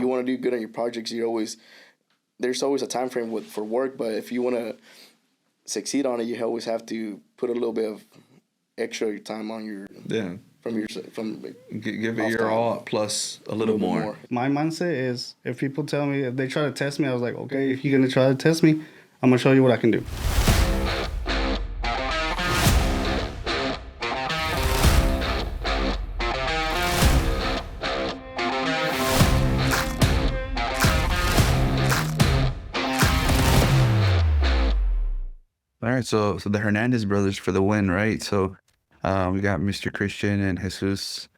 want to do good on your projects, there's always a time frame for work. But if you want to succeed on it, you always have to put a little bit of extra time on your give it your all plus a little more. My mindset is if people tell me, if they try to test me, I was like, okay, if you're gonna try to test me, I'm gonna show you what I can do. All right, so the Hernandez brothers for the win, right? So we got Mr. Cristian and Jesus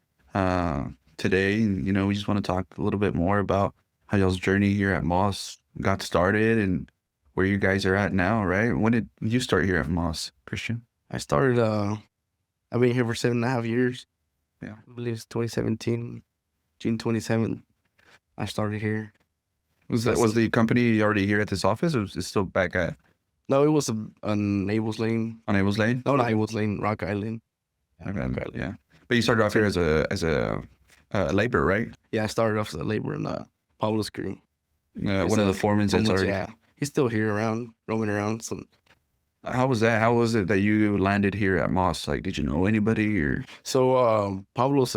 today. And, you know, we just want to talk a little bit more about how y'all's journey here at Moss got started and where you guys are at now, right? When did you start here at Moss, Cristian? I started, I've been here for 7.5 years. Yeah. I believe it's 2017, June 27th. I started here. Was the company already here at this office, or was it still back at? No, it was on Abel's Lane. On Abel's Lane? No, not Abel's Lane, Rock Island. Okay, yeah. But you started off here as a laborer, right? Yeah, I started off as a laborer in Pablo's crew. One of the foremen that's already. Yeah, he's still here roaming around. So, how was that? How was it that you landed here at Moss? Like, did you know anybody or? So Pablo's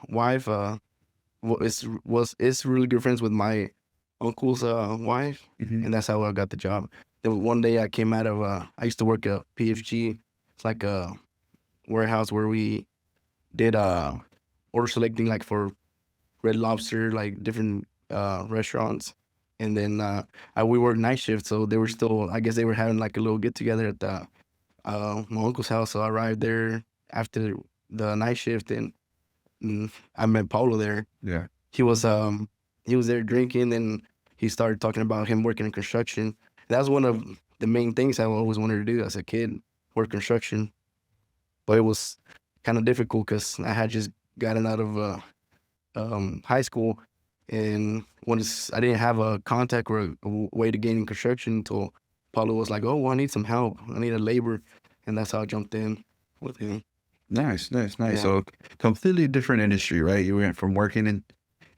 wife is really good friends with my uncle's wife, and that's how I got the job. Then one day I came out of I used to work at PFG. It's like a warehouse where we did order selecting, like for Red Lobster, like different restaurants. And then we worked night shift, so they were still, I guess they were having like a little get together at my uncle's house. So I arrived there after the night shift, and I met Paulo there. Yeah, he was there drinking, and he started talking about him working in construction. That's one of the main things I always wanted to do as a kid, work construction. But it was kind of difficult because I had just gotten out of high school, and I didn't have a contact or a way to get in construction until Paulo was like, "Oh, well, I need some help. I need a labor," and that's how I jumped in with him. Nice. Yeah. So completely different industry, right? You went from working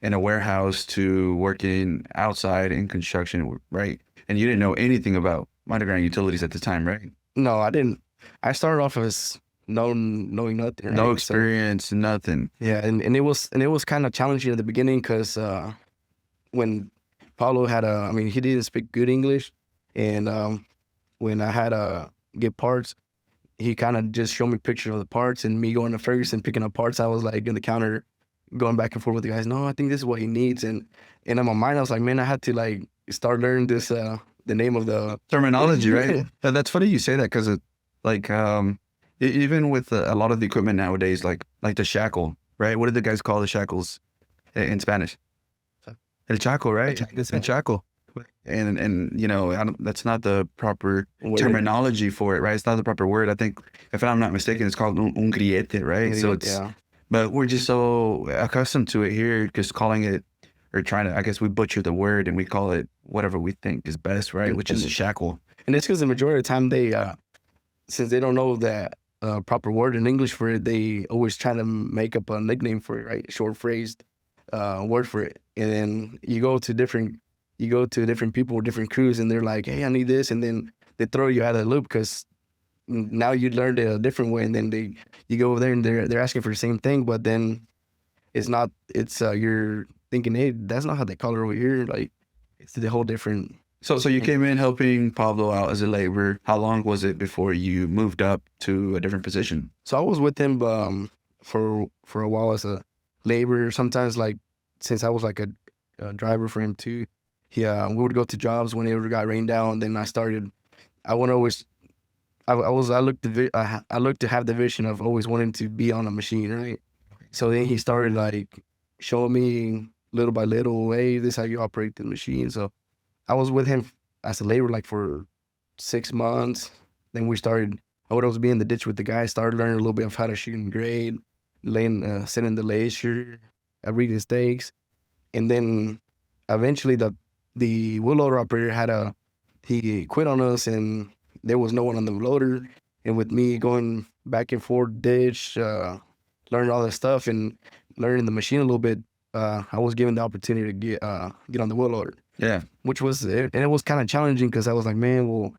in a warehouse to working outside in construction, right? And you didn't know anything about underground utilities at the time, right? No, I didn't. I started off as knowing nothing. Right? No experience, nothing. Yeah, and it was kind of challenging at the beginning because when Paulo he didn't speak good English, and when I had to get parts, he kind of just showed me pictures of the parts, and me going to Ferguson picking up parts, I was like in the counter going back and forth with the guys. No, I think this is what he needs, and in my mind I was like, man, I had to like start learning this the name of the terminology, right? That's funny you say that because even with a lot of the equipment nowadays, like the shackle, right? What do the guys call the shackles in Spanish? El chaco, right? El chaco. And you know, that's not the proper terminology for it, right? It's not the proper word. I think, if I'm not mistaken, it's called un griete, right? So it's, but we're just so accustomed to it here, just calling it, or trying to, I guess we butcher the word and we call it whatever we think is best, right? Which is a shackle. And it's because the majority of the time they, since they don't know that proper word in English for it, they always try to make up a nickname for it, right? Short phrased word for it. And then you go to different people, different crews, and they're like, hey, I need this. And then they throw you out of the loop because now you learned it a different way. And then you go over there and they're asking for the same thing, but then you're thinking, hey, that's not how they call it over here. Like, it's the whole different. So you came in helping Pablo out as a laborer. How long was it before you moved up to a different position? So I was with him for a while as a laborer. Sometimes, like, since I was like a driver for him too, we would go to jobs when it got rained down. Then I looked to have the vision of always wanting to be on a machine, right? So then he started like showing me little by little, hey, this is how you operate the machine. So I was with him as a laborer like for 6 months. Then I would be in the ditch with the guys, started learning a little bit of how to shoot and grade, setting the laser, reading stakes. And then eventually the wheel loader operator he quit on us, and there was no one on the loader. And with me going back and forth ditch, learning all this stuff and learning the machine a little bit, I was given the opportunity to get on the wheel loader, Yeah. which was and it was kind of challenging because I was like, man, well,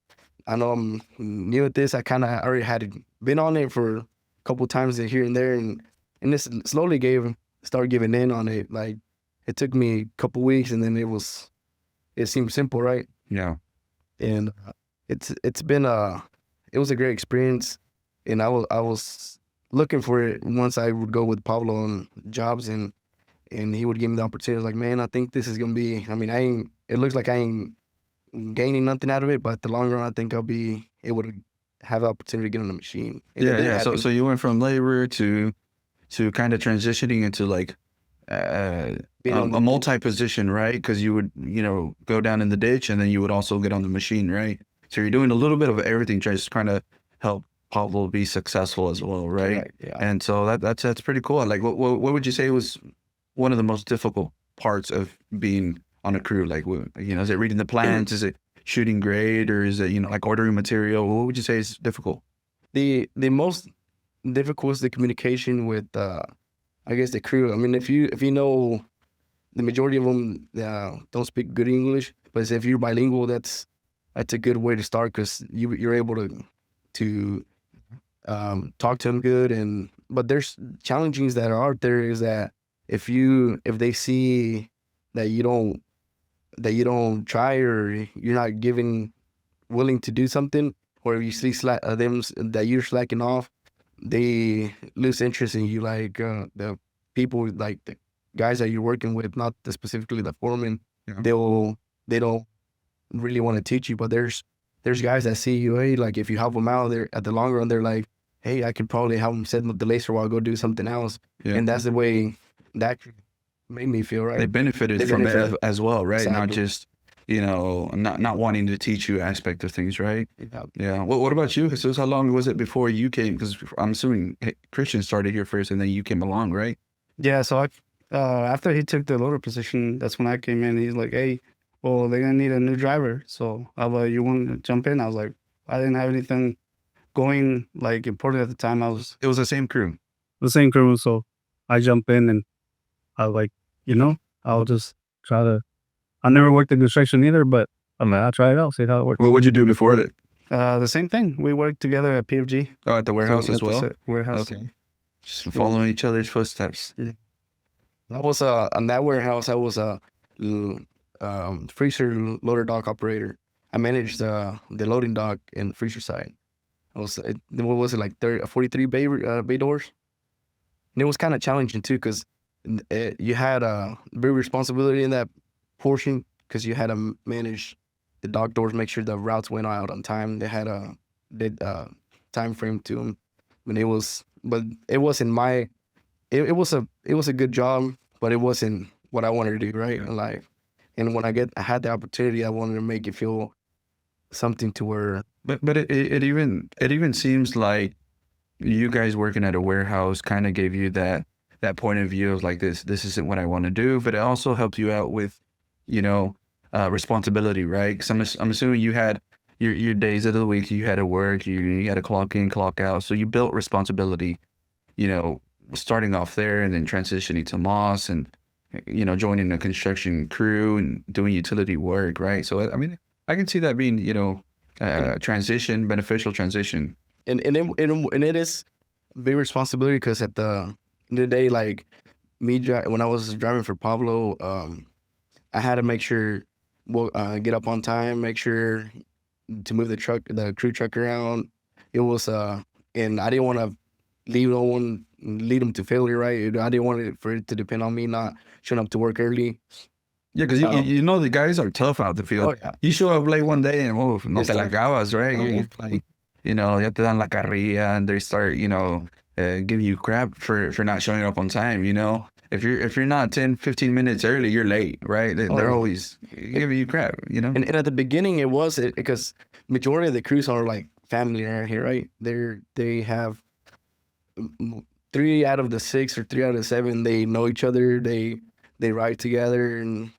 I know I'm new at this. I kind of already had been on it for a couple times here and there, and this slowly started giving in on it. Like it took me a couple weeks, and then it seemed simple, right? Yeah. And it's been it was a great experience, and I was looking for it once I would go with Pablo on jobs, and he would give me the opportunity. I was like, man, I think this is gonna be. I mean, it looks like I ain't gaining nothing out of it, but the long run, I think I'll be able to have the opportunity to get on the machine. And Yeah. So you went from labor to kind of transitioning into like a multi-position, right? Because you would, go down in the ditch and then you would also get on the machine, right? So you're doing a little bit of everything, just trying to help Pablo be successful as well, right? Right, yeah. And so that's pretty cool. Like, what would you say was one of the most difficult parts of being on a crew? Like, is it reading the plans? Is it shooting grade, or is it like ordering material? What would you say is difficult? The most difficult is the communication with I guess the crew. I mean, if you know, the majority of them don't speak good English, but if you're bilingual, that's a good way to start, because you're able to talk to them good. But there's challenges that are out there, is that if they see that you don't try, or you're not willing to do something, or if you see them that you're slacking off, they lose interest in you. Like the people, like the guys that you're working with, not specifically the foreman, they don't really want to teach you. But there's guys that see you, hey, like if you help them out, they're at the long run, they're like, hey, I could probably help them set up the laser while I go do something else. Yeah. And that's the way that made me feel, right? They benefited from it as well, right? Exactly. Not just, not wanting to teach you aspect of things, right? Yeah. What about you, Jesus? How long was it before you came? Because I'm assuming Cristian started here first and then you came along, right? Yeah, so after he took the loader position, that's when I came in. He's like, hey, well, they're going to need a new driver. So how about you want to jump in? I was like, I didn't have anything going, like, important at the time. It was the same crew. The same crew, so I jump in and I was like, I'll just try to. I never worked in construction either, but I'll try it out, see how it works. What would you do before that? The same thing. We worked together at PFG. Oh, at the warehouse as well? Warehouse. Okay. Just following each other's footsteps. Yeah. I was on that warehouse. I was a freezer loader dock operator. I managed the loading dock and freezer side. What was it, like 43 bay doors? And it was kind of challenging too, because you had a big responsibility in that portion, because you had to manage the dock doors, make sure the routes went out on time. They had a time frame to them, and it wasn't my. It was a good job, but it wasn't what I wanted to do, right, in life. And when I had the opportunity, I wanted to make it feel something to where. But it even seems like you guys working at a warehouse kind of gave you that point of view of like, this isn't what I want to do, but it also helped you out with, responsibility, right? Because I'm assuming you had your days of the week, you had to work, you had to clock in, clock out, so you built responsibility, starting off there and then transitioning to Moss and joining a construction crew and doing utility work, right? So I mean, I can see that being beneficial transition. And it is a big responsibility, because at the end of the day, like when I was driving for Pablo, I had to make sure get up on time, make sure to move the crew truck around. It was and I didn't want to lead them to failure, right? I didn't want for it to depend on me not showing up to work early. Yeah, because the guys are tough out the field. Oh, yeah. You show up late one day and no te la acabas, right? Like, ya te dan la carrilla and they start, giving you crap for not showing up on time, If you're not 10, 15 minutes early, you're late, right? They're always giving you crap, And at the beginning, it was because majority of the crews are like family around here, right? They have 3 out of the 6 or 3 out of the 7, they know each other. They ride together, and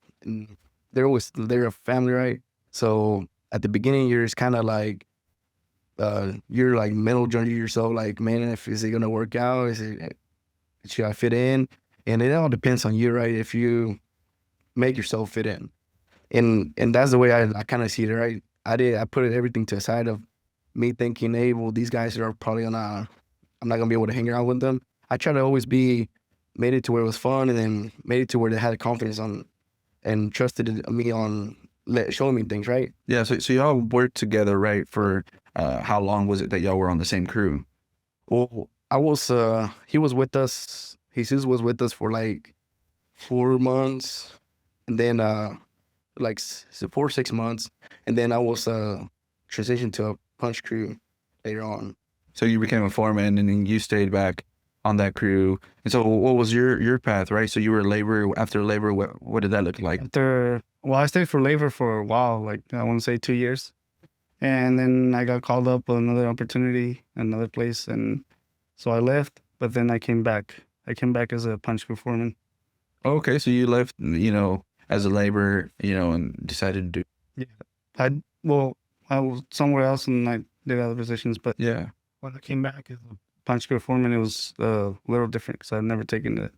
they're a family, right? So at the beginning, you're just kind of like, you're like mental junkie yourself, like, man, is it gonna work out? Should I fit in? And it all depends on you, right? If you make yourself fit in. And that's the way I kind of see it, right? I put everything to the side of me thinking, hey, well, these guys are probably I'm not gonna be able to hang around with them. I try to always made it to where it was fun, and then made it to where they had confidence on and trusted me on showing me things, right? Yeah, so y'all worked together, right? For how long was it that y'all were on the same crew? Well, he was with us. Jesus was with us for like 4 months, and then like 4 6 months, and then I was transitioned to a punch crew later on. So you became a foreman, and then you stayed back on that crew. And so, what was your path, right? So you were labor. After labor, what did that look like? I stayed for labor for a while, like I want to say 2 years, and then I got called up with another opportunity, another place, and so I left. But then I came back. I came back as a punch crew foreman. Okay, so you left, as a laborer, and decided to do. Yeah, I was somewhere else and I did other positions, but Yeah. when I came back as a punch crew foreman, it was a little different because I've never taken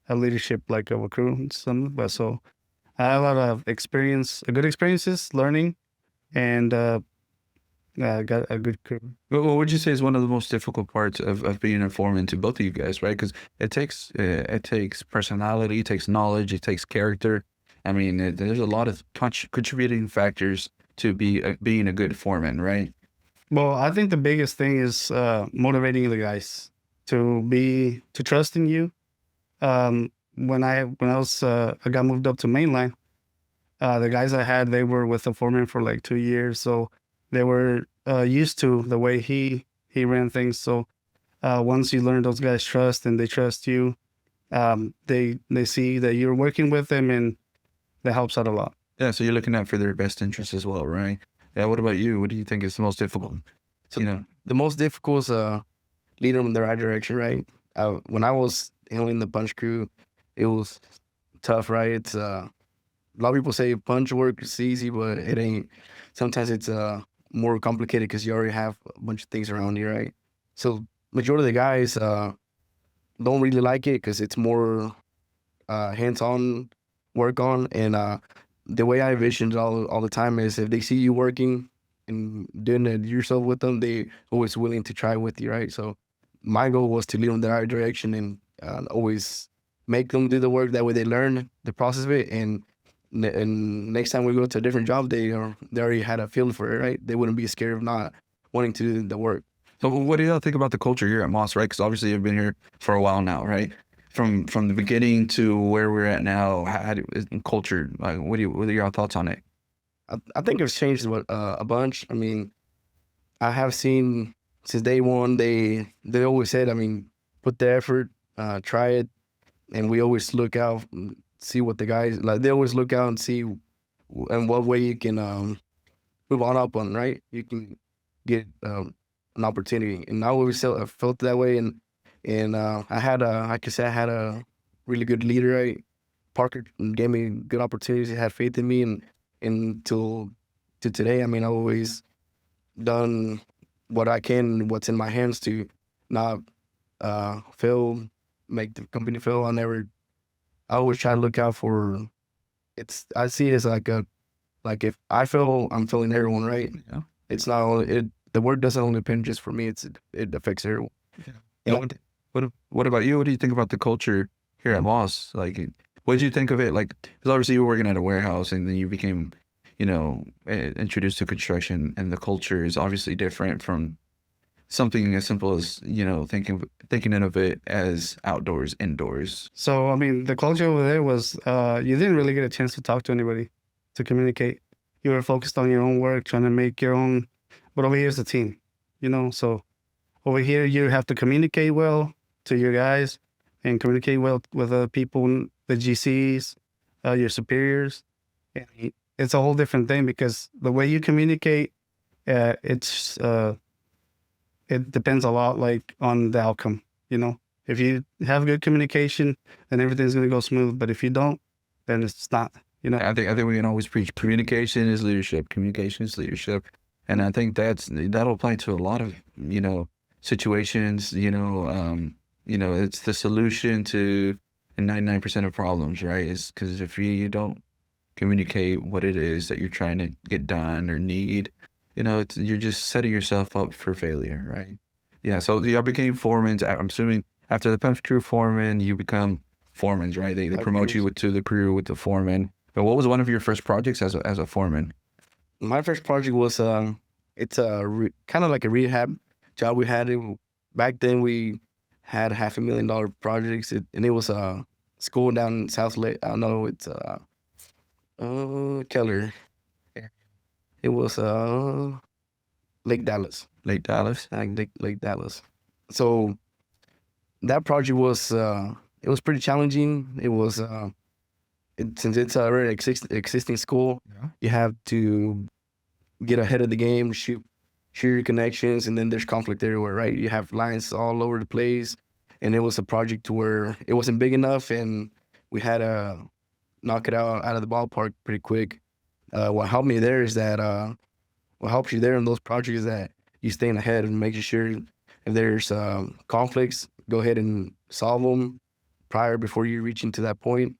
a leadership like of a crew and something. But so I had a lot of good experiences, learning, and got a good crew. What would you say is one of the most difficult parts of being a foreman to both of you guys, right? Because it takes personality, it takes knowledge, it takes character. I mean, there's a lot of contributing factors to being a good foreman, right? Well, I think the biggest thing is motivating the guys to trust in you. When I got moved up to mainline, the guys I had, they were with the foreman for like 2 years, so they were used to the way he ran things. So once you learn those guys trust and they trust you, they see that you're working with them, and that helps out a lot. Yeah, so you're looking out for their best interests as well, right? Yeah. What about you? What do you think is the most difficult? So the most difficult is leading them in the right direction, right? When I was handling the punch crew, it was tough, right? It's a lot of people say punch work is easy, but it ain't. Sometimes it's more complicated because you already have a bunch of things around you, right? So majority of the guys don't really like it because it's more hands-on work on, and the way I envision it all the time is if they see you working and doing it yourself with them, they always willing to try with you, right? So my goal was to lead them in the right direction and always make them do the work. That way they learn the process of it, and next time we go to a different job, they already had a feel for it, right? They wouldn't be scared of not wanting to do the work. So what do y'all think about the culture here at Moss, right? Because obviously you've been here for a while now, right? From the beginning to where we're at now, culture, like, what are your thoughts on it? I think it's changed a bunch. I mean, I have seen since day one, they always said, I mean, put the effort, try it, and we always look out, see what the guys, like, they always look out and see in what way you can move on up on, right? You can get an opportunity, and I always felt that way, and I had a really good leader, right? Parker gave me good opportunities. He had faith in me, and until to today, I mean, I've always done what I can, what's in my hands to not fail, make the company fail. I always try to look out for. I see it as like if I fail, I'm failing everyone, right? Yeah. It's not only the work doesn't only depend just for me. It affects everyone. Yeah. What about you? What do you think about the culture here at Moss? Like, what did you think of it? Like, because obviously you were working at a warehouse, and then you became, introduced to construction, and the culture is obviously different from something as simple as, thinking of it as outdoors, indoors. So, I mean, the culture over there was you didn't really get a chance to talk to anybody, to communicate. You were focused on your own work, trying to make your own, but over here is a team, so over here you have to communicate well to your guys and communicate well with other people, the GCs, your superiors. And it's a whole different thing because the way you communicate, it depends a lot on the outcome. If you have good communication, then everything's gonna go smooth. But if you don't, then it's not. I think we can always preach communication is leadership. Communication is leadership, and I think that'll apply to a lot of situations. It's the solution to and 99% of problems, right? Is because if you don't communicate what it is that you're trying to get done or need, you're just setting yourself up for failure, right? Yeah. So y'all became foremen. I'm assuming after the punch crew foreman, you become foremen, right? They promote you to the crew with the foreman. But what was one of your first projects as a foreman? My first project was it's kind of like a rehab job we had. Back then we had $500,000 projects, and it was a school down in South Lake. I don't know, it's Keller. It was Lake Dallas. Lake Dallas. Lake Dallas. So that project was it was pretty challenging. It was since it's a already existing school, you have to get ahead of the game, shoot your connections, and then there's conflict everywhere, right? You have lines all over the place, and it was a project where it wasn't big enough, and we had to knock it out of the ballpark pretty quick. What helped me there is that what helps you there in those projects is that you staying ahead and making sure if there's conflicts, go ahead and solve them before you reach into that point.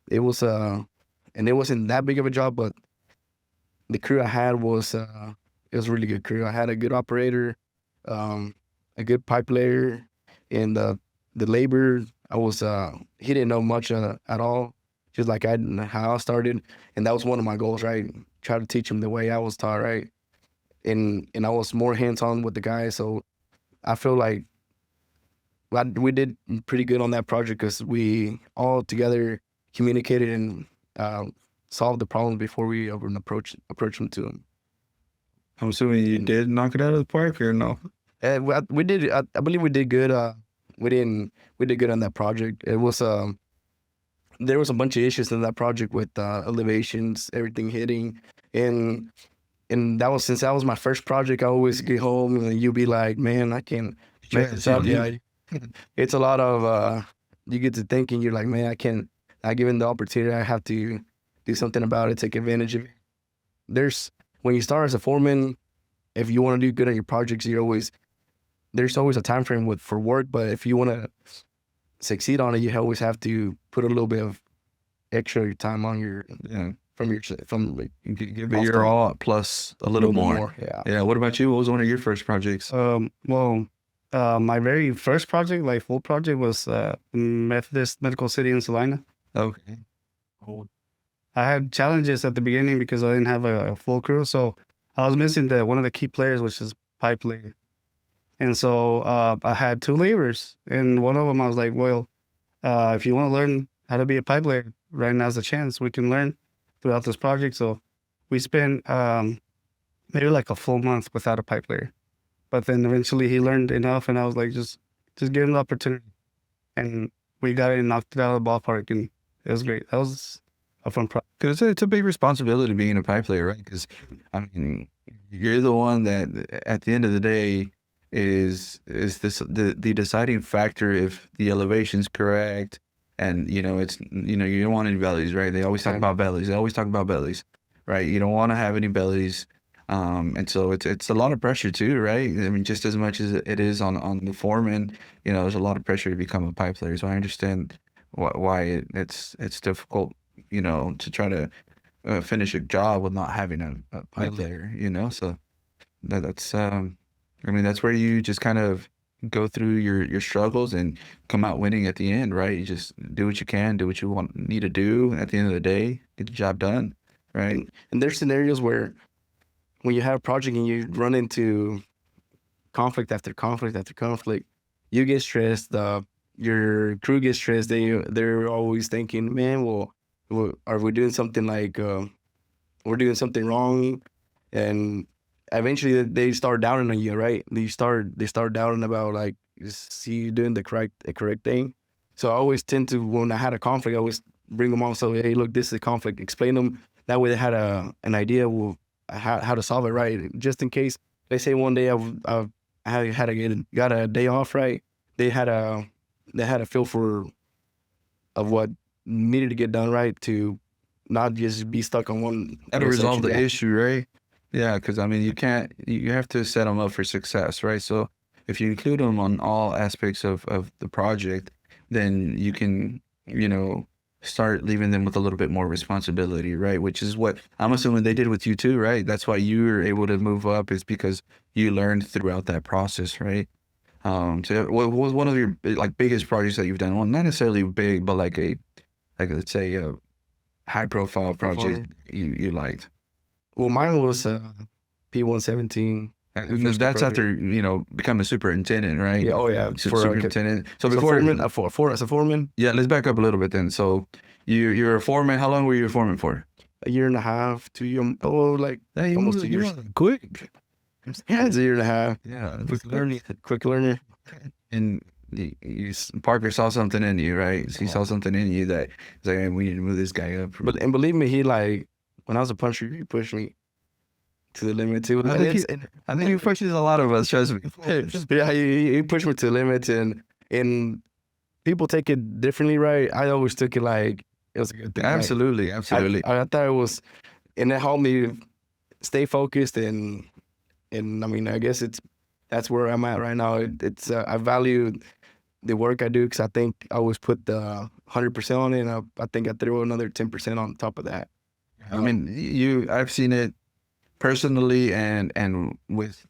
It was and it wasn't that big of a job, but the crew I had was it was a really good crew. I had a good operator, a good pipe layer, and the labor. I was he didn't know much at all, just like how I started, and that was one of my goals, right? Try to teach him the way I was taught, right? And I was more hands-on with the guys, so I feel like we did pretty good on that project because we all together communicated and solved the problem before we ever approach them to them. I'm assuming you did knock it out of the park, or no? We did. I believe we did good. We did good on that project. It was there was a bunch of issues in that project with elevations, everything hitting, and since that was my first project. I always get home and you be like, man, I can't mess this up. Yeah, it's a lot of you get to thinking, you're like, man, I given the opportunity, I have to do something about it, take advantage of it. When you start as a foreman, if you want to do good on your projects, there's always a time frame for work, but if you want to succeed on it, you always have to put a little bit of extra time on give it your all plus a little more. Yeah. What about you? What was one of your first projects? My very first project, like full project, was Methodist Medical City in Salina. Okay. I had challenges at the beginning because I didn't have a full crew, so I was missing one of the key players, which is pipe layer. And so I had 2 laborers, and one of them I was like, well, if you want to learn how to be a pipe layer, right now's the chance. We can learn throughout this project. So we spent maybe like a full month without a pipe layer. But then eventually he learned enough, and I was like, just give him the opportunity. And we got it and knocked it out of the ballpark, and it was great. That was a fun project. Because it's a big responsibility being a pipe player, right? Because, I mean, you're the one that, at the end of the day, is the deciding factor if the elevation's correct. And, you don't want any bellies, right? They always talk about bellies. They always talk about bellies, right? You don't want to have any bellies. And so it's a lot of pressure too, right? I mean, just as much as it is on the foreman, there's a lot of pressure to become a pipe player. So I understand why it's difficult, to try to finish a job with not having a pipe player, So that's that's where you just kind of go through your struggles and come out winning at the end, right? You just do what you can, do what you need to do. At the end of the day, get the job done, right? And there's scenarios where when you have a project and you run into conflict after conflict after conflict, you get stressed. Your crew gets stressed. They're always thinking, man, well, are we doing something we're doing something wrong? And eventually they start doubting on you, right? They start doubting about like, see you doing the correct thing. So I always tend to, when I had a conflict, I always bring them on. So, hey, look, this is a conflict. Explain them. That way they had an idea how to solve it, right? Just in case, they say one day I got a day off, right? They had a feel of what needed to get done, right? To not just be stuck on one. How to resolve the issue, right? Yeah, because I mean, you have to set them up for success, right? So if you include them on all aspects of the project, then you can start leaving them with a little bit more responsibility, right? Which is what I'm assuming they did with you too, right? That's why you were able to move up, is because you learned throughout that process, right? So what was one of your like biggest projects that you've done? Well, not necessarily big, but like let's say a high profile project you liked. Well, mine was P117. That's after becoming a superintendent, right? Yeah. Oh yeah. Superintendent. So So before, foreman, as a foreman, yeah, let's back up a little bit then. So you're a foreman. How long were you a foreman for? a year and a half, 2 years. Oh, like Hey, almost 2 years. Quick. Yeah, it's a year and a half. Yeah. Quick learner. And Parker saw something in you, right? He saw something in you that he's like, hey, we need to move this guy up. But and believe me, he like when I was a puncher, he pushed me to the limit too. I think he pushes a lot of us, trust me. Yeah, he pushed me to the limit, and people take it differently, right? I always took it like it was a good thing. Absolutely, absolutely. I thought it was, and it helped me stay focused, and I mean, I guess that's where I'm at right now. It's I value the work I do, because I think I always put the 100% on it, and I think I throw another 10% on top of that. I mean, I've seen it personally and with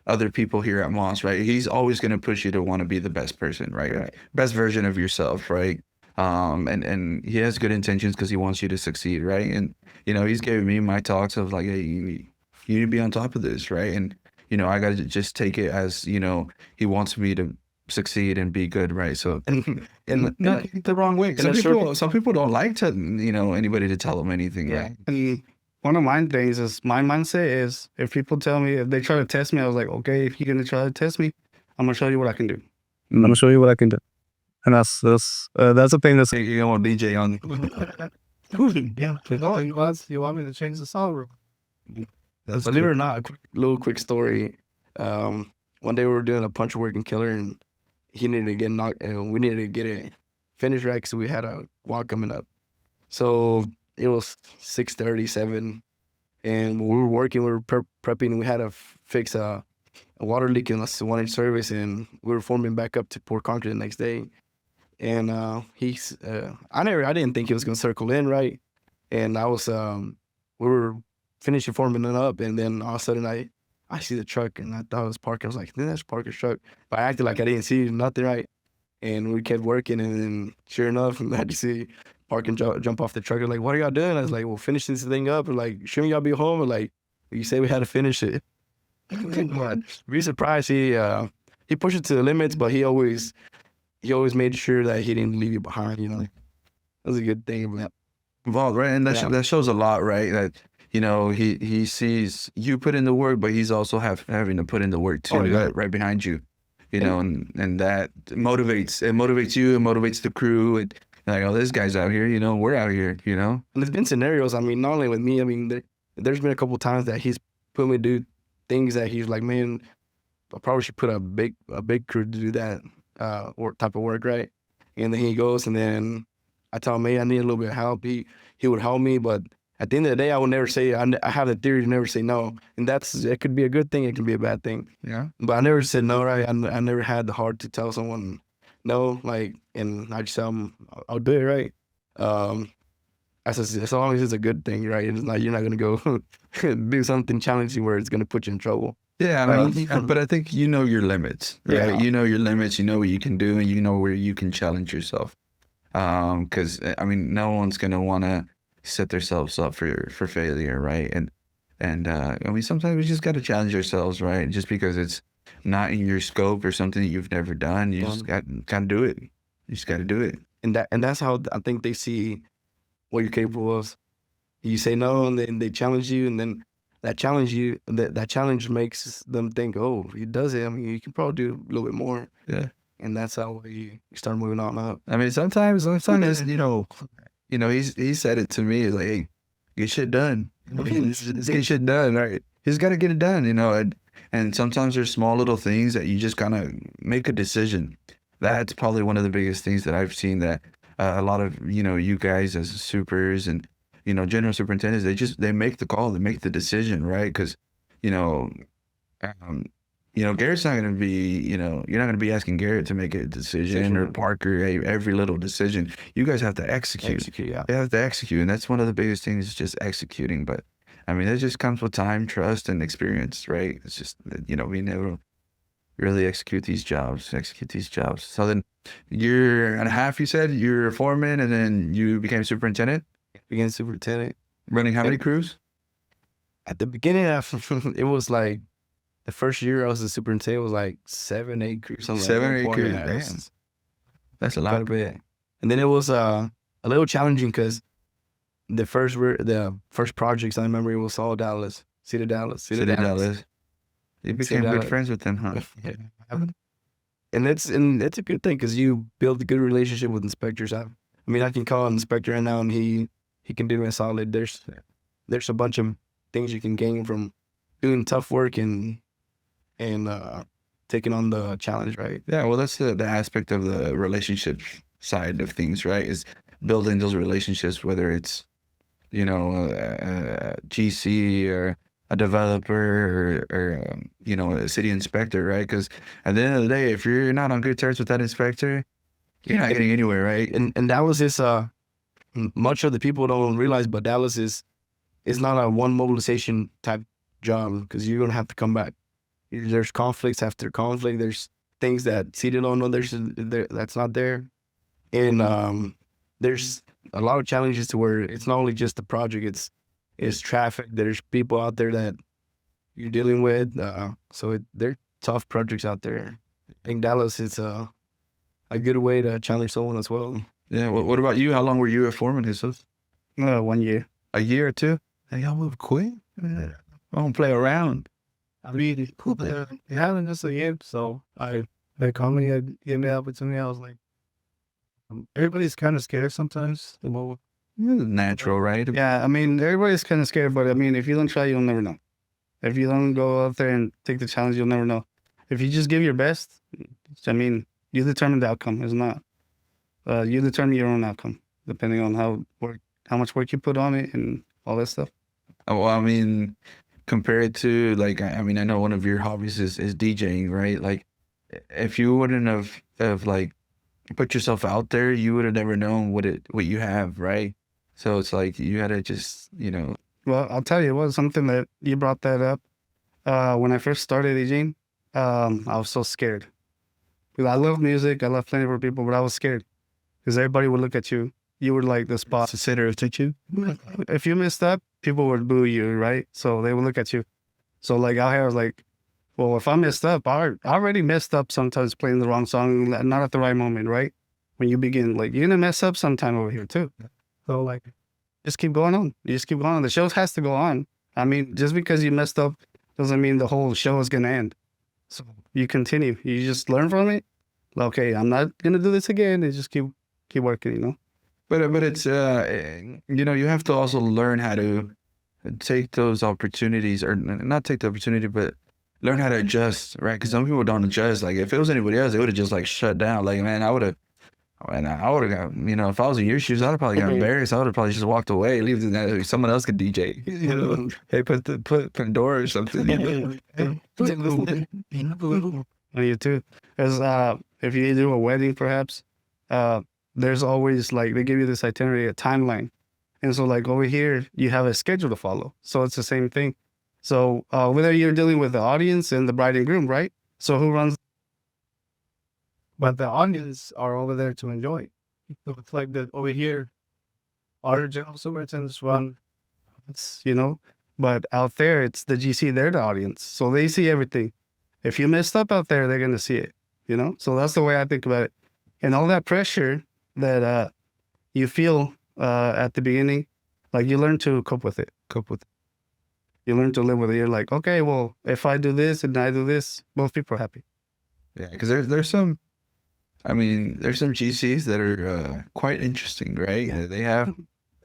other people here at Moss, right? He's always going to push you to want to be the best person, right? Best version of yourself, right? And he has good intentions because he wants you to succeed, right? And he's giving me my talks of like, hey, you need to be on top of this, right? And I got to just take it as he wants me to succeed and be good, right? So and not the wrong way. Some people don't like to anybody to tell them anything, right? And one of my things is, my mindset is, if people tell me, if they try to test me, I was like, okay, if you're gonna try to test me, I'm gonna show you what I can do. I'm gonna show you what I can do. And that's a thing that's You want DJ on. Yeah. You want me to change the song room? Believe it or not, quick story. One day we were doing a punch working killer, and he needed to get knocked, and we needed to get it finished right, because we had a walk coming up. So it was 6:37, and we were working, we were prepping, and we had to fix a water leak in a 1-inch service, and we were forming back up to pour concrete the next day. And I didn't think he was gonna circle in, right? And we were finishing forming it up, and then all of a sudden I see the truck, and I thought it was Parker. I was like, that's Parker's truck. But I acted like I didn't see nothing, right? And we kept working, and then sure enough, I had to see Parker jump off the truck. They're like, what are y'all doing? I was like, well, finish this thing up. And like, shouldn't y'all be home? Or like, you say we had to finish it. Be surprised. He pushed it to the limits, but he always made sure that he didn't leave you behind. That was a good thing about involved, right? And that shows a lot, right? That he sees you put in the work, but he's also having to put in the work too, right behind you. And that motivates you, it motivates the crew, and like, oh, this guy's out here, we're out here, And there's been scenarios, I mean, not only with me, I mean, there's been a couple of times that he's put me to do things that he's like, man, I probably should put a big crew to do that type of work, right? And then he goes, and then I tell him, hey, I need a little bit of help. He would help me, but at the end of the day, I would never say, I have the theory to never say no. And it could be a good thing, it can be a bad thing. Yeah. But I never said no, right? I never had the heart to tell someone no, like, and I just tell them, I'll do it, right? As long as it's a good thing, right? It's not, you're not going to go do something challenging where it's going to put you in trouble. Yeah, but I think your limits, right? Yeah. You know your limits, you know what you can do, and you know where you can challenge yourself. Because, no one's going to want to set themselves up for failure, right? And sometimes we just got to challenge ourselves, right? Just because it's not in your scope or something that you've never done, you just got to do it. You just got to do it. And that's how I think they see what you're capable of. You say no, and then they challenge you, and then that challenge makes them think, oh, he does it. You can probably do a little bit more. Yeah. And that's how you start moving on up. Sometimes he said it to me, like, hey, get shit done. Let's get shit done, right? He's got to get it done, and sometimes there's small little things that you just gotta make a decision. That's probably one of the biggest things that I've seen, that a lot of, you guys as supers and, general superintendents, they make the call, they make the decision, right? Because, Garrett's not going to be, you're not going to be asking Garrett to make a decision or Parker, every little decision. You guys have to execute. Yeah. They have to execute. And that's one of the biggest things is just executing. But I mean, it just comes with time, trust, and experience, right? It's just, being able to really execute these jobs. So then year and a half, you said you're a foreman, and then you became superintendent? Became superintendent. Running how many crews? At the beginning, it was like, the first year I was a superintendent was like 7, 8 crews. 7 or 8 crews. Yeah, Damn. That's a quite lot. a bit. And then it was a little challenging because the first projects I remember it was all Dallas, City Dallas. You became good Dallas. friends with them, huh? Yeah. And it's a good thing because you build a good relationship with inspectors. I mean, I can call an inspector right now and he can do me solid. There's a bunch of things you can gain from doing tough work and taking on the challenge, right? Yeah, well, that's the aspect of the relationship side of things, right? Is building those relationships, whether it's, a GC or a developer or a city inspector, right? Because at the end of the day, if you're not on good terms with that inspector, you're not getting anywhere, right? And Dallas is much of the people don't realize, but Dallas is not a one mobilization type job because you're gonna have to come back. There's conflicts after conflict. There's things that city don't know that's not there, and there's a lot of challenges to where it's not only just the project. It's traffic. There's people out there that you're dealing with. So they're tough projects out there. I think Dallas is a good way to challenge someone as well. Yeah. What about you? How long were you a foreman, Jesus? 1 year. A year or two? Hey, y'all move quick. I don't play around. I mean, it happened just a year, so they called me and gave me the opportunity. I was like, everybody's kind of scared sometimes. Natural, right? Yeah, I mean, everybody's kind of scared, but I mean, if you don't try, you'll never know. If you don't go out there and take the challenge, you'll never know. If you just give your best, I mean, you determine the outcome. It's not. You determine your own outcome, depending on how much work you put on it and all that stuff. Well, I mean, compared to I know one of your hobbies is DJing, right? Like, if you wouldn't have like put yourself out there, you would have never known what you have, right? So it's like you had to just, Well, I'll tell you, it was something that you brought that up. When I first started DJing, I was so scared. Because I love music, I love playing for people, but I was scared because everybody would look at you. You were like the spot. It's the center of attention. If you messed up, people would boo you, right? So they would look at you. So like out here, I was like, well, if I messed up, I already messed up sometimes playing the wrong song, not at the right moment, right? When you begin, like, you're gonna mess up sometime over here too. So like, just keep going on. You just keep going on. The show has to go on. I mean, just because you messed up doesn't mean the whole show is gonna end. So you continue. You just learn from it. Okay, I'm not gonna do this again. And just keep working, But it's you have to also learn how to take those opportunities, or not take the opportunity, but learn how to adjust, right? Because some people don't adjust. Like, if it was anybody else, they would have just shut down. Like, man, I would have got, if I was in your shoes, I'd have probably got embarrassed. I would have probably just walked away, leave it, someone else could DJ. Hey, put Pandora or something. You too. As if you do a wedding, perhaps, there's always they give you this itinerary, a timeline, and so over here you have a schedule to follow. So it's the same thing. So whether you're dealing with the audience and the bride and groom, right? So who runs? But the audience are over there to enjoy. So it's like that over here, our general superintendents run, but out there it's the GC, they're the audience. So they see everything. If you messed up out there, they're going to see it, So that's the way I think about it. And all that pressure that you feel at the beginning, you learn to cope with it. You learn to live with it. You're like, okay, well, if I do this and I do this, both people are happy. Yeah, because there's some GCs that are quite interesting, right? Yeah. They have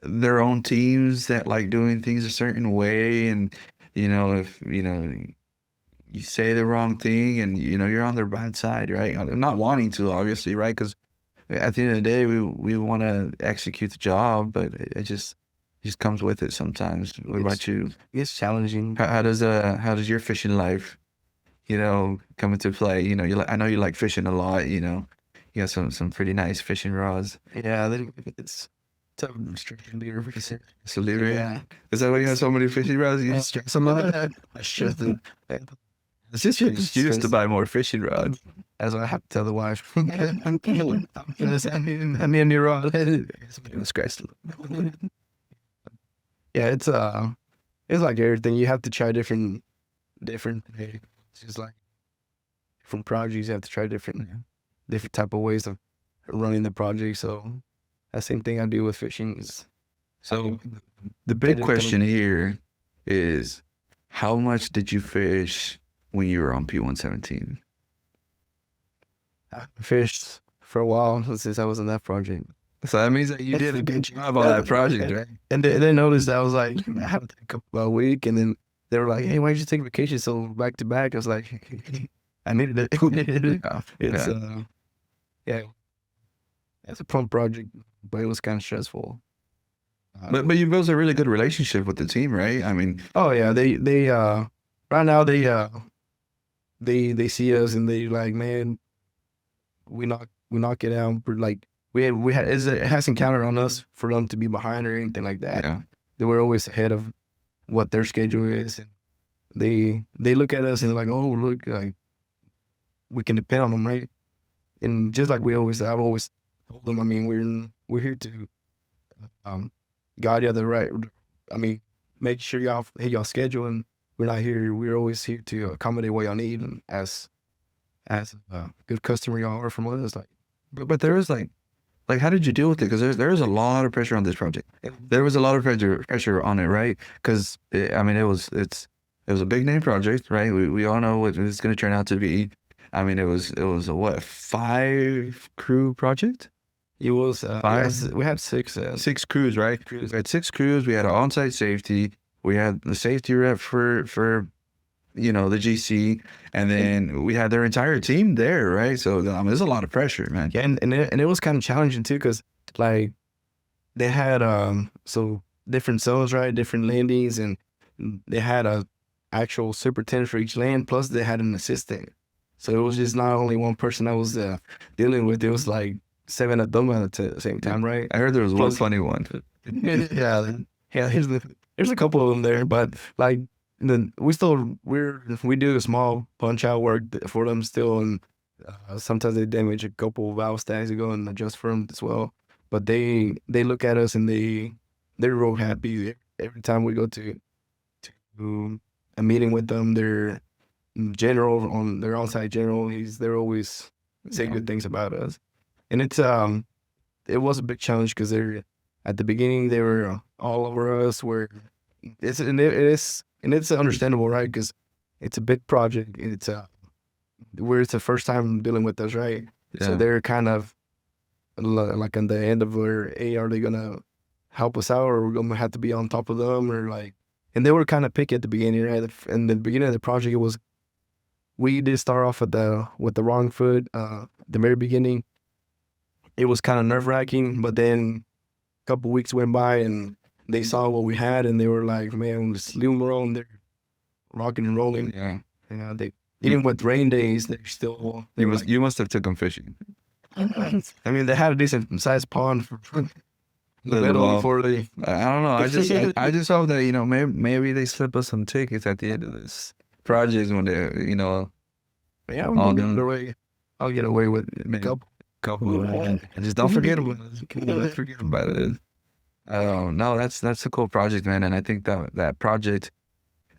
their own teams that like doing things a certain way, and if you say the wrong thing, and you're on their bad side, right? I'm not wanting to, obviously, right? Because at the end of the day, we want to execute the job, but it just comes with it sometimes. What about you? It's challenging. How does your fishing life come into play? I know you like fishing a lot. You got some pretty nice fishing rods. Yeah, it's tough strictly recent. So leave Yeah. Is that why you have so many fishing rods? You just Stress them out. I should have. it's just you used to buy more fishing rods. That's what I have to tell the wife. I'm gonna send me a new rod. Scratch. Yeah, it's like everything. You have to try different. It's just like different projects. You have to try different type of ways of running the project. So that same thing I do with fishing is. So the big question here is, how much did you fish when you were on P117? I fished for a while since I was in that project. So that means that you did a good job on that project, right? And they noticed that I was like, I had to take a week, and then they were like, "Hey, why did you take vacation so back to back?" I was like, "I needed it." It's it's a fun project, but it was kind of stressful. But you built a really good relationship with the team, right? I mean, Oh yeah, they right now they see us and they like, man, we knock it out. We're like we had it hasn't counted on us for them to be behind or anything like that. yeah. They were always ahead of what their schedule is, and they look at us and they're like, oh look, like we can depend on them, right? And just like I've always told them, I mean, we're here to guide you the right. I mean, make sure y'all hit y'all schedule, and we're not here. We're always here to accommodate what y'all need, and as a good customer y'all are from us. Like, But there is like how did you deal with it? Because there is a lot of pressure on this project. There was a lot of pressure on it, right? Because it was a big name project, right? We all know what it's going to turn out to be. I mean, it was a what, 5 crew project? it was Five? we had 6. 6 crews, right? We had 6 crews. We had an on-site safety. We had the safety rep for the GC, and then we had their entire team there, right? So there's a lot of pressure, man. Yeah, and it was kind of challenging too, because like they had so different zones, right? Different landings, and they had a actual superintendent for each land, plus they had an assistant. So it was just not only one person that was dealing with. It was like 7 of them at the same time, right? I heard there was one funny one. yeah, there's a couple of them there, but like then we do a small punch out work for them still, and sometimes they damage a couple of valve stacks to go and adjust for them as well. But they look at us and they're real happy every time we go to a meeting with them. Their general on their on-site general, they're always say good things about us, and it was a big challenge because they're at the beginning they were all over us. Where it's understandable, right? Because it's a big project. It's the first time dealing with us, right? Yeah. So they're kind of like on the end of where, hey, are they gonna help us out, or we're gonna have to be on top of them, or like? And they were kind of picky at the beginning, right? In the beginning of the project, we did start off with the wrong foot. The very beginning, it was kind of nerve-wracking, but then a couple weeks went by and they saw what we had, and they were like, man, just leave them alone. They're rocking and rolling. Yeah. They even with rain days, they're still. You must have took them fishing. I mean, they had a decent sized pond for the middle before they. I don't know. I just hope that maybe they slip us some tickets at the end of this project when they Yeah, I'll get away with a couple. And just don't forget about it. Don't forget about it. No, that's a cool project, man, and I think that project,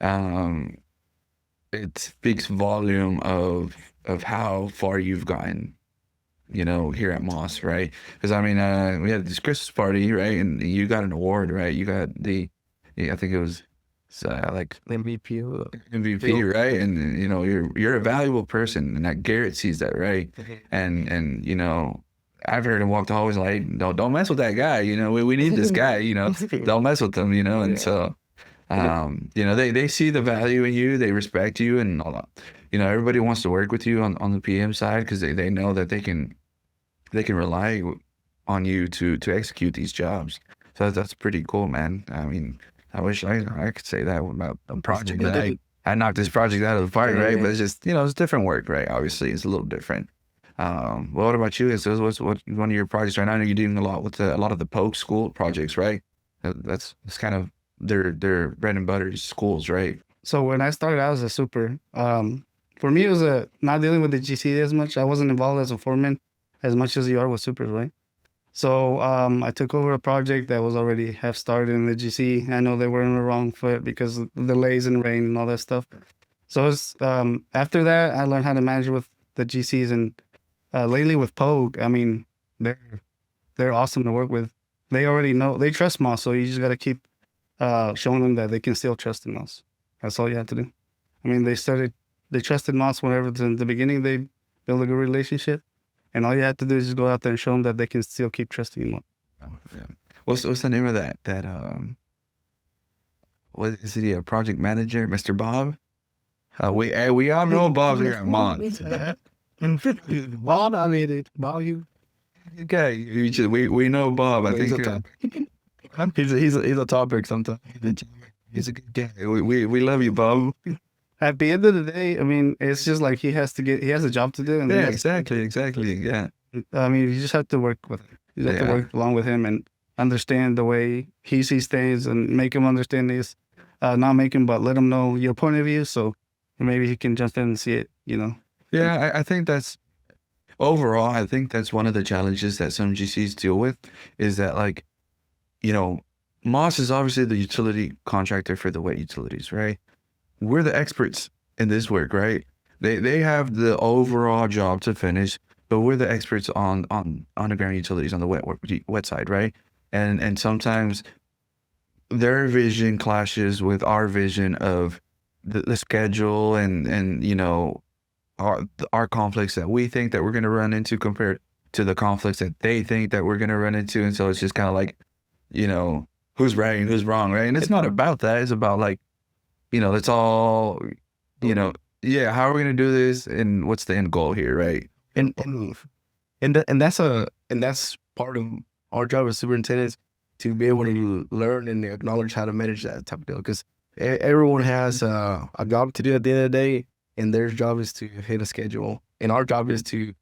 it speaks volume of how far you've gotten, here at Moss, right? Because I mean, we had this Christmas party, right, and you got an award, right? You got I think it was like MVP, right? And you're a valuable person, and that Garrett sees that, right? And I've heard him walk the hallways like, don't mess with that guy. We need this guy. Don't mess with him. And so, they see the value in you. They respect you, and all that. Everybody wants to work with you on the PM side because they know that they can rely on you to execute these jobs. So that's pretty cool, man. I mean, I wish I could say that about a project that I I knocked this project out of the park, right? Yeah. But it's just, it's different work, right? Obviously, it's a little different. Well, what about you? What's one of your projects right now? I know you're doing a lot with a lot of the Polk school projects, right? That's kind of their bread and butter schools, right? So when I started out as a super, for me it was not dealing with the GC as much. I wasn't involved as a foreman as much as you are with supers, right? So I took over a project that was already half started in the GC. I know they were in the wrong foot because of the delays and rain and all that stuff. So it's, after that, I learned how to manage with the GCs, and lately with Polk, I mean, they're awesome to work with. They already know, they trust Moss, so you just got to keep showing them that they can still trust in Moss. That's all you have to do. I mean, they trusted Moss whenever in the beginning they built a good relationship, and all you have to do is just go out there and show them that they can still keep trusting you more. Yeah. What's the name of that what is he, a project manager, Mr. Bob? We all know Bob here at Mons. Bob, I mean it. Bob, you. Okay, we know Bob. I He's think a top. He's a topic sometimes. He's a good guy. we love you, Bob. At the end of the day, I mean, it's just like he has a job to do. And Yeah, exactly. Yeah. I mean, you just have to work with him. You have to work along with him and understand the way he sees things and make him understand this. Not make him, but let him know your point of view. So maybe he can jump in and see it, Yeah, I think that's overall. I think that's one of the challenges that some GCs deal with is that, like, Moss is obviously the utility contractor for the wet utilities, right? We're the experts in this work, right? They have the overall job to finish, but we're the experts on underground utilities on the wet side, right? And sometimes their vision clashes with our vision of the schedule and our conflicts that we think that we're going to run into compared to the conflicts that they think that we're going to run into. And so it's just kind of like, who's right and who's wrong, right? And it's not about that. It's about, like, it's all, how are we going to do this and what's the end goal here, right? And that's part of our job as superintendents, to be able to learn and acknowledge how to manage that type of deal, because everyone has a job to do at the end of the day, and their job is to hit a schedule, and our job is to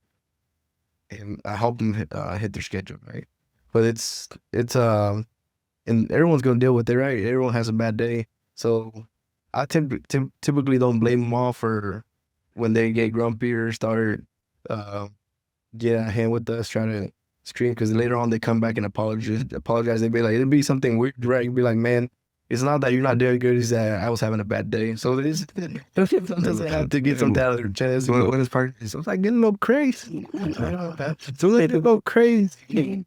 help them hit their schedule, right? But it's and everyone's gonna deal with it, right? Everyone has a bad day, so I typically don't blame them all for when they get grumpy or start get out of hand with us, trying to scream, because later on they come back and apologize. They'd be like, it'd be something weird, right? You'd be like, man, it's not that you're not doing good, it's that I was having a bad day. So sometimes they have to get something out of their chest. What is part? So it's like getting a little crazy. So they go crazy.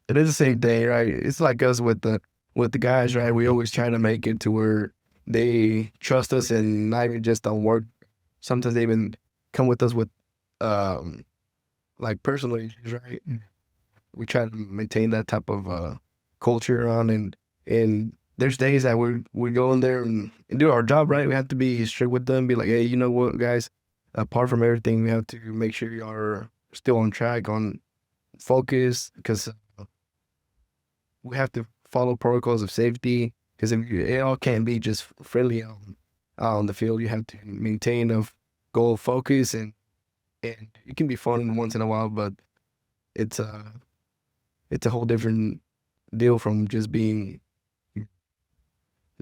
It is the same thing, right? It's like us with the guys, right? We always try to make it to where they trust us, and not even just on work. Sometimes they even come with us with like personal issues, right? We try to maintain that type of culture on, and there's days that we go in there and do our job, right? We have to be strict with them, be like, hey, you know what, guys? Apart from everything, we have to make sure you are still on track, on focus, because we have to follow protocols of safety. Because it all can't be just friendly on the field. You have to maintain a goal focus, and it can be fun once in a while, but it's a whole different deal from just being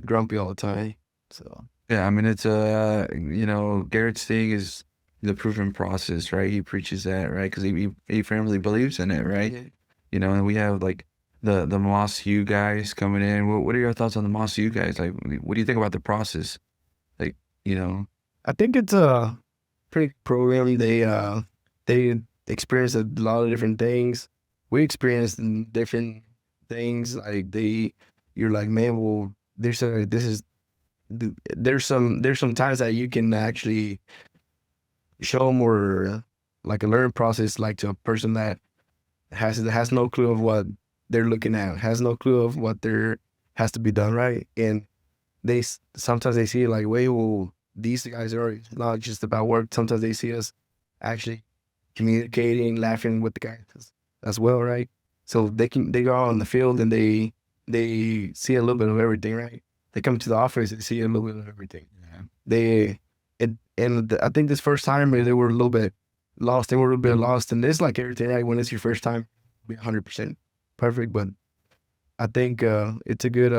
grumpy all the time. So yeah, I mean, it's Garrett's thing is the proven process, right? He preaches that, right? Because he firmly believes in it, right? yeah. And we have like the Moss U guys coming in. What are your thoughts on the Moss U guys? Like, what do you think about the process? Like, I think it's pretty program. They experience a lot of different things. We experienced different things. Like you're like, man, well, there's some times that you can actually show more like a learning process, like to a person that has no clue of what they're looking at, has no clue of what there has to be done, right? And sometimes they see like, wait, well, these guys are not just about work. Sometimes they see us actually communicating, laughing with the guys as well, right? So they go out on the field and they see a little bit of everything, right? they come to the office and see a little bit of everything. I think this first time they were a little bit lost. They were a little bit lost, and it's like everything. Like when it's your first time, be 100% perfect. But I think it's a good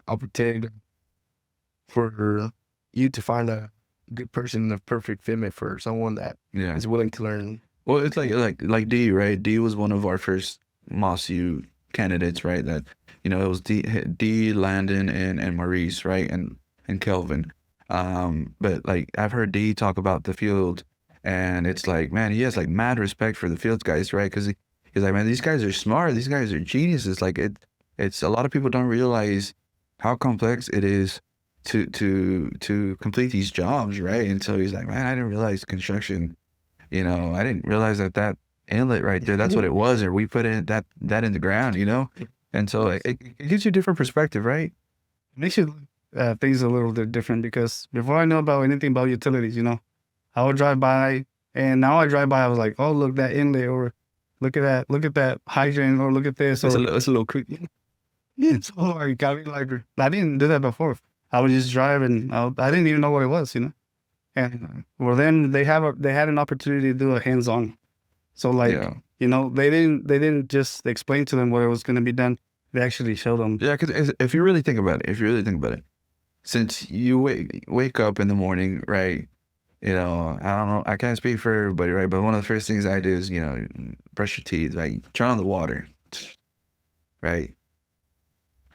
opportunity for you to find a good person, a perfect fit for someone that is willing to learn. Well, it's like D, right? D was one of our first MOSU candidates, right? That, you know, it was D, Landon, and Maurice, right? And Kelvin. But like I've heard D talk about the field, and it's like, man, he has like mad respect for the field guys, right? Because he's like, man, these guys are smart. These guys are geniuses. Like it's a lot of people don't realize how complex it is to complete these jobs, right? And so he's like, man, I didn't realize construction. You know, I didn't realize that inlet right there, that's what it was, or we put in that in the ground, you know? And so it gives you a different perspective, right? It makes you things a little bit different, because before I know about anything about utilities, you know, I would drive by, and now I drive by, I was like, oh, look, that inlet, or look at that hydrant, or look at this. It's a little creepy. Yeah, it's all like, I mean, like, I didn't do that before. I would just drive, and I didn't even know what it was, you know? And well, then they had an opportunity to do a hands-on. So like, you know, they didn't just explain to them what it was going to be done. They actually showed them. Yeah, because if you really think about it, since you wake up in the morning, right? You know, I don't know, I can't speak for everybody, right? But one of the first things I do is, you know, brush your teeth, like turn on the water, right?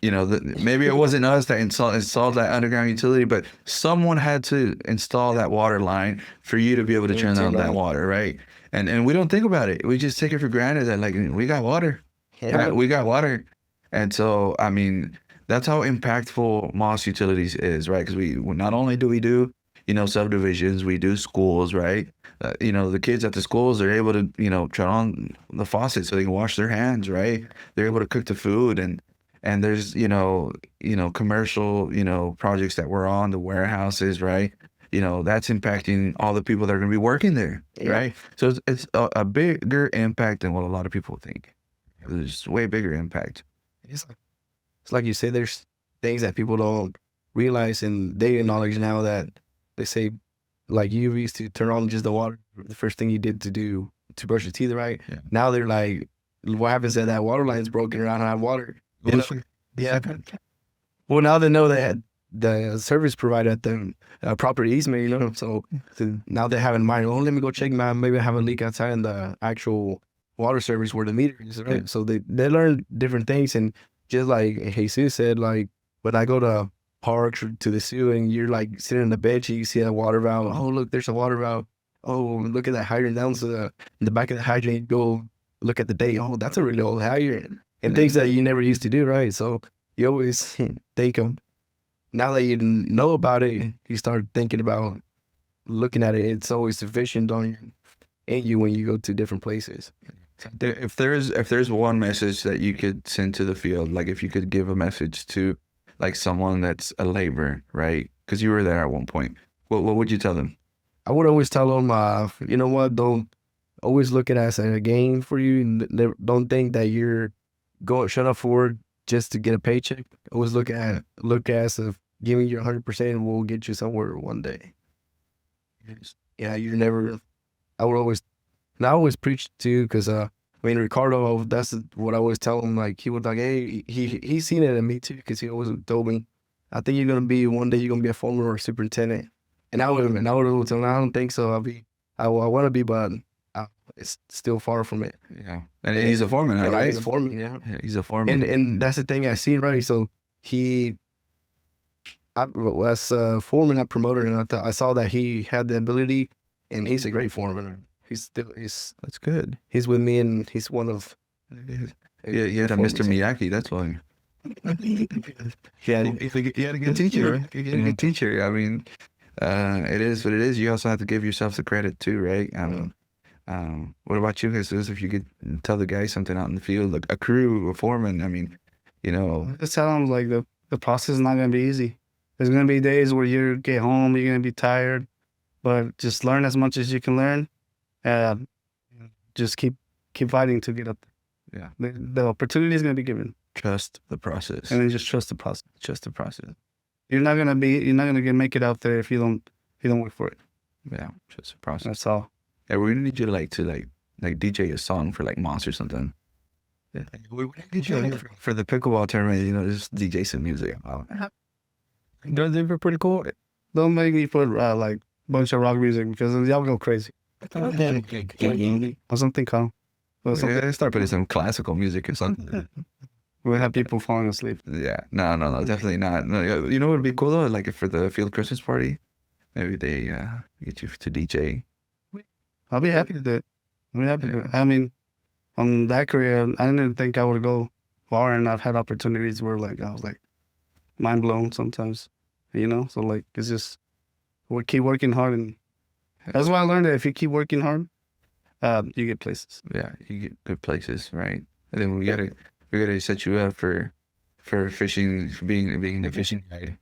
You know, maybe it wasn't us that installed that underground utility, but someone had to install that water line for you to be able to turn on that water, right? And we don't think about it. We just take it for granted that, like, we got water. Right? We got water. And so, I mean, that's how impactful Moss Utilities is, right? Because we not only do we do, you know, subdivisions, we do schools, right? You know, the kids at the schools are able to, you know, turn on the faucet so they can wash their hands, right? They're able to cook the food, and there's, you know, commercial, you know, projects that we're on, the warehouses, right? You know, that's impacting all the people that are going to be working there, right? So it's a bigger impact than what a lot of people think. It's way bigger impact. It's like you say, there's things that people don't realize, and they acknowledge now that they say, like, you used to turn on just the water, the first thing you did to brush your teeth, right? Yeah. Now they're like, what happens if that water line's broken or I don't have water? You know? Yeah. Well, now they know that the service provider at the property easement, you know, so now they have in mind, oh, let me go check maybe I have a leak outside in the actual water service where the meter is, right? Yeah. So they learn different things, and just like Jesus said, like when I go to parks or to the zoo and you're like sitting on the bench and you see a water valve, oh, look, there's a water valve. Oh, look at that hydrant down to in the back of the hydrant, you go look at the date. Oh, that's a really old hydrant. And things that you never used to do, right? So you always think of, now that you know about it, you start thinking about looking at it. It's always sufficient on you when you go to different places. If there's one message that you could send to the field, like if you could give a message to like someone that's a laborer, right? Because you were there at one point. What would you tell them? I would always tell them, you know what, don't always look at it as a game for you. Don't think that you're going shut up for work just to get a paycheck. Always look as if giving you 100% will get you somewhere one day. Yeah, you're never. I always preach too, because I mean, Ricardo, that's what I always tell him. Like, he was like, hey, he's seen it in me too, because he always told me, I think one day you're gonna be a foreman or a superintendent. And I would tell him, I don't think so. I want to be, but it's still far from it. Yeah, and he's a foreman, right? He's a foreman, yeah. He's a foreman, and that's the thing I seen, right? So as a foreman, I promoted, and I saw that he had the ability, and he's a great foreman. He's that's good. He's with me, and he's one of. Yeah, you had a Mr. Miyagi. That's why. Yeah, he had a good teacher, right? He had a good teacher. I mean, it is what it is. You also have to give yourself the credit too, right? What about you, Jesus? If you could tell the guys something out in the field, like a crew, a foreman, I mean, you know. Just tell them, like, the process is not going to be easy. There's going to be days where you get home, you're going to be tired, but just learn as much as you can learn, and just keep fighting to get up there. Yeah. The opportunity is going to be given. Trust the process. And then just trust the process. Trust the process. you're not gonna make it out there if you don't work for it. Yeah, just a process. That's all. Yeah, we need you to DJ a song for like Moss or something. Yeah. We get you for the pickleball tournament, just DJ some music. Those are pretty cool. Don't make me put like bunch of rock music because y'all go crazy. Or something calm. Or something. Yeah, start putting some classical music or something. We'll have people falling asleep. Yeah, no, definitely not. No, you know what would be cool though? Like if for the field Christmas party, maybe they get you to DJ. I'll be happy to do it. I mean, on that career, I didn't think I would go far, and I've had opportunities where I was like mind blown sometimes, So like it's just we keep working hard, and that's why I learned that if you keep working hard, you get places. Yeah, you get good places, right? And then we gotta set you up for fishing, for being a fishing guide.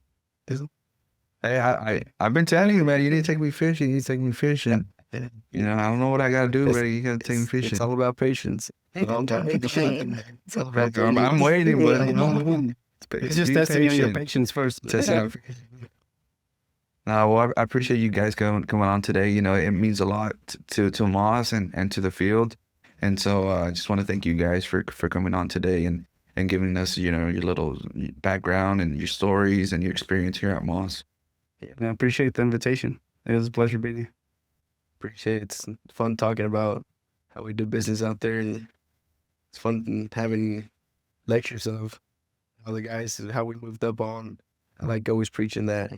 Hey, I've been telling you, man. You need to take me fishing. You need to take me fishing. I don't know what I gotta do, but you gotta take me fishing. It's all about patience. It's all about I'm waiting, but It's just testing your patience first. Well, I appreciate you guys coming on today. It means a lot to Moss and to the field, and so I just want to thank you guys for coming on today and giving us your little background and your stories and your experience here at Moss. Yeah, I appreciate the invitation. It was a pleasure being here. Appreciate it. It's fun talking about how we do business out there, and it's fun having lectures of how we moved up on. I like always preaching that,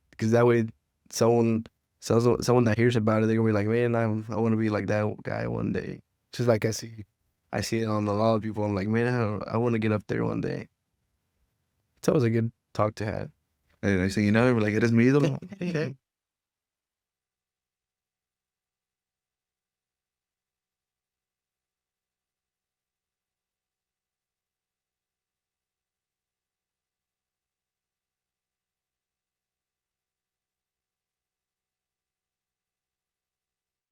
because that way someone that hears about it, they're gonna be like, man, I want to be like that guy one day. Just like I see it on a lot of people. I'm like, man, I want to get up there one day. It's always a good talk to have. And I say, like, eres mi ídolo.